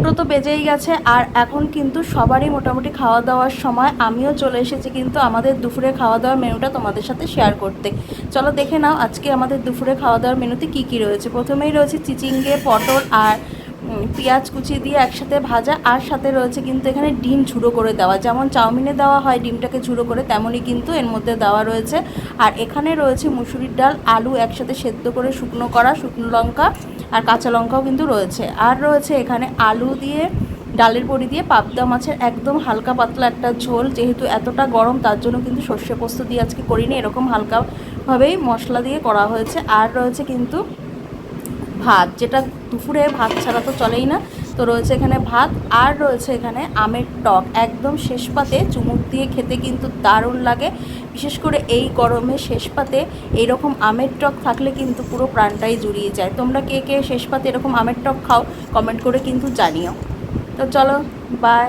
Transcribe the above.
2টো তো বেজেই গেছে, আর এখন কিন্তু সবারই মোটামুটি খাওয়া দাওয়ার সময়। আমিও চলে এসেছি কিন্তু আমাদের দুপুরে খাওয়া দাওয়ার মেনুটা তোমাদের সাথে শেয়ার করতে। চলো দেখে নাও আজকে আমাদের দুপুরে খাওয়া দাওয়ার মেনুতে কি কি রয়েছে। প্রথমেই রয়েছে চিচিঙ্গে, পটল আর পেঁয়াজ কুচি দিয়ে একসাথে ভাজা, আর সাথে রয়েছে কিন্তু এখানে ডিম ঝুড়ো করে দেওয়া, যেমন চাউমিনে দেওয়া হয় ডিমটাকে ঝুড়ো করে, তেমনই কিন্তু এর মধ্যে দেওয়া রয়েছে। আর এখানে রয়েছে মুসুরির ডাল, আলু একসাথে সেদ্ধ করে শুকনো করা, শুকনো লঙ্কা আর কাঁচা লঙ্কাও কিন্তু রয়েছে। আর রয়েছে এখানে আলু দিয়ে ডালের বড়ি দিয়ে পাবদা মাছের একদম হালকা পাতলা একটা ঝোল। যেহেতু এতটা গরম তার জন্য কিন্তু সর্ষে পোস্ত দিয়ে আজকে করিনি, এরকম হালকাভাবেই মশলা দিয়ে করা হয়েছে। আর রয়েছে কিন্তু ভাত, যেটা দুপুরে ভাত ছাড়া তো চলেই না, তো রয়েছে এখানে ভাত। আর রয়েছে এখানে আমের টক, একদম শেষ পাতে চুমুক দিয়ে খেতে কিন্তু দারুণ লাগে। বিশেষ করে এই গরমে শেষ পাতে এইরকম আমের টক থাকলে কিন্তু পুরো প্রাণটাই জুড়িয়ে যায়। তোমরা কে কে শেষ পাতে এরকম আমের টক খাও কমেন্ট করে কিন্তু জানিও। তো চলো, বাই।